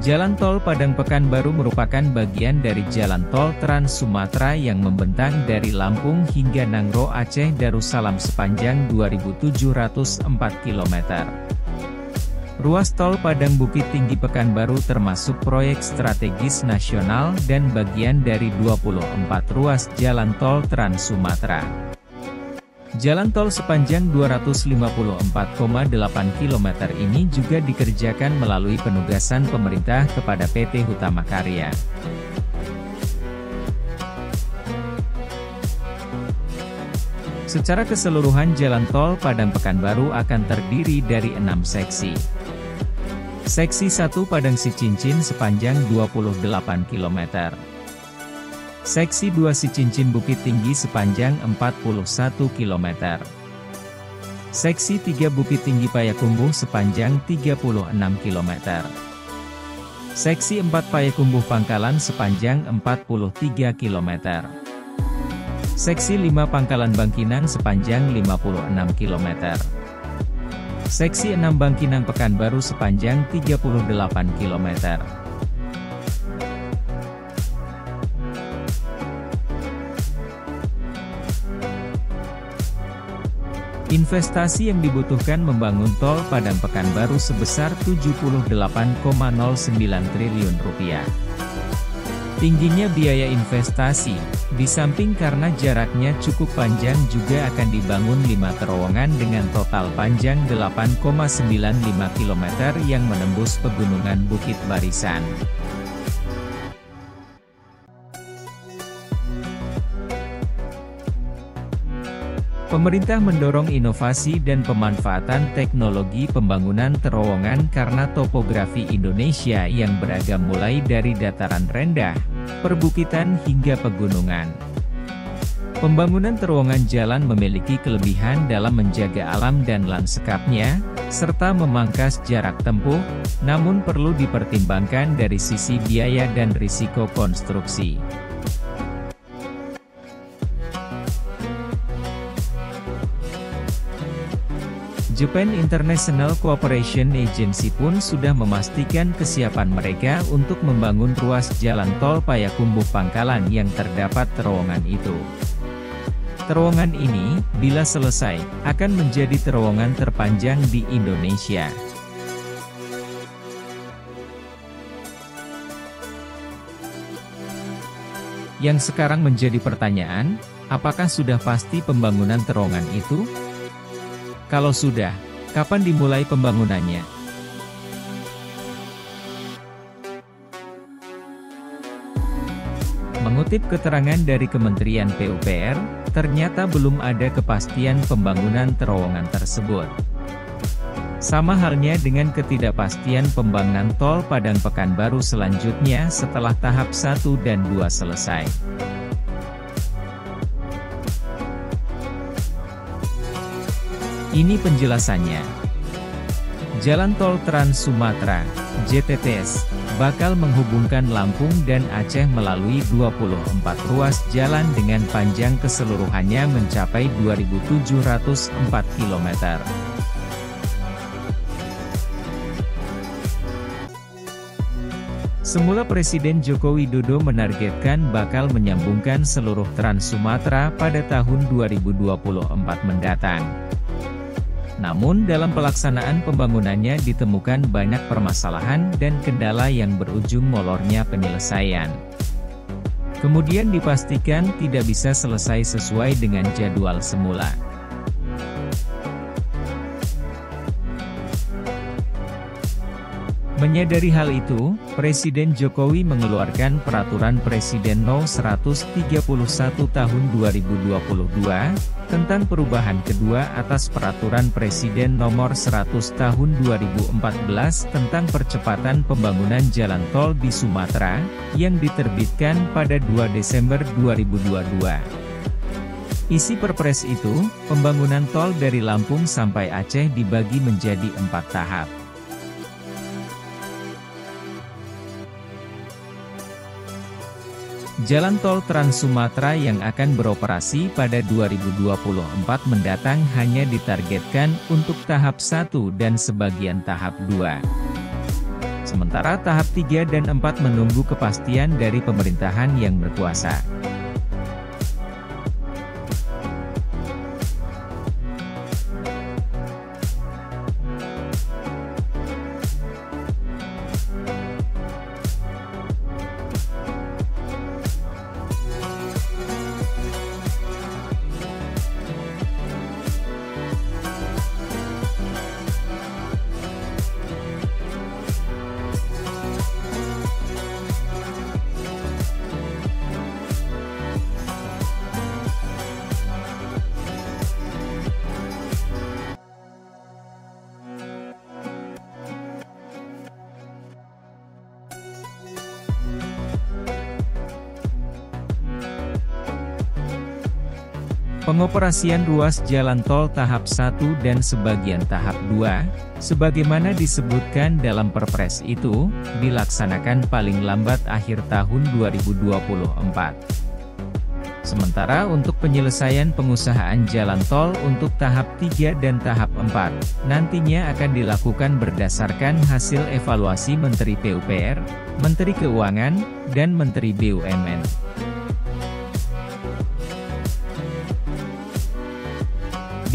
Jalan Tol Padang Pekanbaru merupakan bagian dari Jalan Tol Trans Sumatera yang membentang dari Lampung hingga Nangro Aceh Darussalam sepanjang 2.704 km. Ruas Tol Padang Bukit Tinggi Pekanbaru termasuk proyek strategis nasional dan bagian dari 24 ruas Jalan Tol Trans Sumatera. Jalan tol sepanjang 254,8 km ini juga dikerjakan melalui penugasan pemerintah kepada PT Hutama Karya. Secara keseluruhan Jalan Tol Padang Pekanbaru akan terdiri dari 6 seksi. Seksi 1 Padang Sicincin sepanjang 28 km. Seksi 2 Sicincin Bukit Tinggi sepanjang 41 km. Seksi 3 Bukit Tinggi Payakumbuh sepanjang 36 km. Seksi 4 Payakumbuh Pangkalan sepanjang 43 km. Seksi 5 Pangkalan Bangkinang sepanjang 56 km. Seksi 6 Bangkinang Pekanbaru sepanjang 38 km. Investasi yang dibutuhkan membangun Tol Padang Pekanbaru sebesar Rp78,09 triliun. Tingginya biaya investasi, di samping karena jaraknya cukup panjang juga akan dibangun 5 terowongan dengan total panjang 8,95 km yang menembus pegunungan Bukit Barisan. Pemerintah mendorong inovasi dan pemanfaatan teknologi pembangunan terowongan karena topografi Indonesia yang beragam mulai dari dataran rendah, perbukitan hingga pegunungan. Pembangunan terowongan jalan memiliki kelebihan dalam menjaga alam dan lanskapnya, serta memangkas jarak tempuh, namun perlu dipertimbangkan dari sisi biaya dan risiko konstruksi. Japan International Cooperation Agency pun sudah memastikan kesiapan mereka untuk membangun ruas jalan tol Payakumbuh Pangkalan yang terdapat terowongan itu. Terowongan ini, bila selesai, akan menjadi terowongan terpanjang di Indonesia. Yang sekarang menjadi pertanyaan, apakah sudah pasti pembangunan terowongan itu? Kalau sudah, kapan dimulai pembangunannya? Mengutip keterangan dari Kementerian PUPR, ternyata belum ada kepastian pembangunan terowongan tersebut. Sama halnya dengan ketidakpastian pembangunan Tol Padang Pekanbaru selanjutnya setelah tahap 1 dan 2 selesai. Ini penjelasannya. Jalan Tol Trans Sumatera, JTTS, bakal menghubungkan Lampung dan Aceh melalui 24 ruas jalan dengan panjang keseluruhannya mencapai 2.704 km. Semula Presiden Joko Widodo menargetkan bakal menyambungkan seluruh Trans Sumatera pada tahun 2024 mendatang. Namun dalam pelaksanaan pembangunannya ditemukan banyak permasalahan dan kendala yang berujung molornya penyelesaian. Kemudian dipastikan tidak bisa selesai sesuai dengan jadwal semula. Menyadari hal itu, Presiden Jokowi mengeluarkan Peraturan Presiden No. 131 Tahun 2022, tentang perubahan kedua atas Peraturan Presiden Nomor 100 Tahun 2014 tentang percepatan pembangunan jalan tol di Sumatera, yang diterbitkan pada 2 Desember 2022. Isi Perpres itu, pembangunan tol dari Lampung sampai Aceh dibagi menjadi 4 tahap. Jalan tol Trans Sumatera yang akan beroperasi pada 2024 mendatang hanya ditargetkan untuk tahap 1 dan sebagian tahap 2. Sementara tahap 3 dan 4 menunggu kepastian dari pemerintahan yang berkuasa. Pengoperasian ruas jalan tol tahap 1 dan sebagian tahap 2, sebagaimana disebutkan dalam Perpres itu, dilaksanakan paling lambat akhir tahun 2024. Sementara untuk penyelesaian pengusahaan jalan tol untuk tahap 3 dan tahap 4, nantinya akan dilakukan berdasarkan hasil evaluasi Menteri PUPR, Menteri Keuangan, dan Menteri BUMN.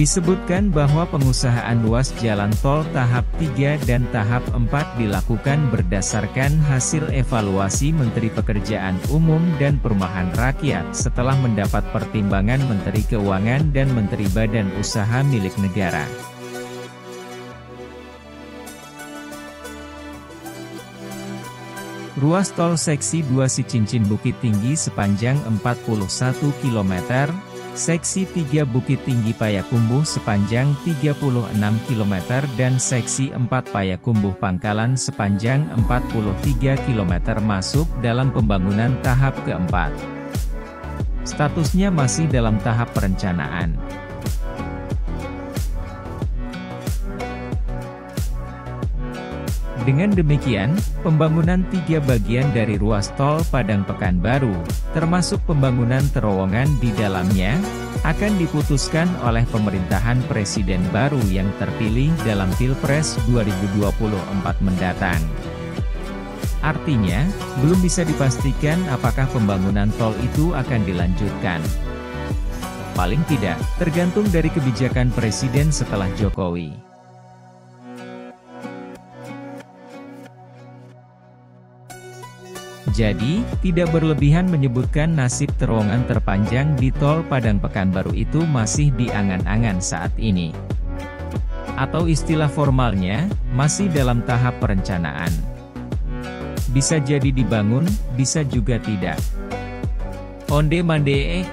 Disebutkan bahwa pengusahaan ruas jalan tol tahap 3 dan tahap 4 dilakukan berdasarkan hasil evaluasi Menteri Pekerjaan Umum dan Perumahan Rakyat setelah mendapat pertimbangan Menteri Keuangan dan Menteri Badan Usaha Milik Negara. Ruas tol seksi 2 Cicincin Bukit Tinggi sepanjang 41 km, Seksi 3 Bukit Tinggi Payakumbuh sepanjang 36 km dan Seksi 4 Payakumbuh Pangkalan sepanjang 43 km masuk dalam pembangunan tahap keempat. Statusnya masih dalam tahap perencanaan. Dengan demikian, pembangunan 3 bagian dari ruas tol Padang Pekanbaru, termasuk pembangunan terowongan di dalamnya, akan diputuskan oleh pemerintahan Presiden baru yang terpilih dalam Pilpres 2024 mendatang. Artinya, belum bisa dipastikan apakah pembangunan tol itu akan dilanjutkan. Paling tidak, tergantung dari kebijakan Presiden setelah Jokowi. Jadi, tidak berlebihan menyebutkan nasib terowongan terpanjang di tol Padang Pekanbaru itu masih di angan-angan saat ini. Atau istilah formalnya, masih dalam tahap perencanaan. Bisa jadi dibangun, bisa juga tidak. Onde mande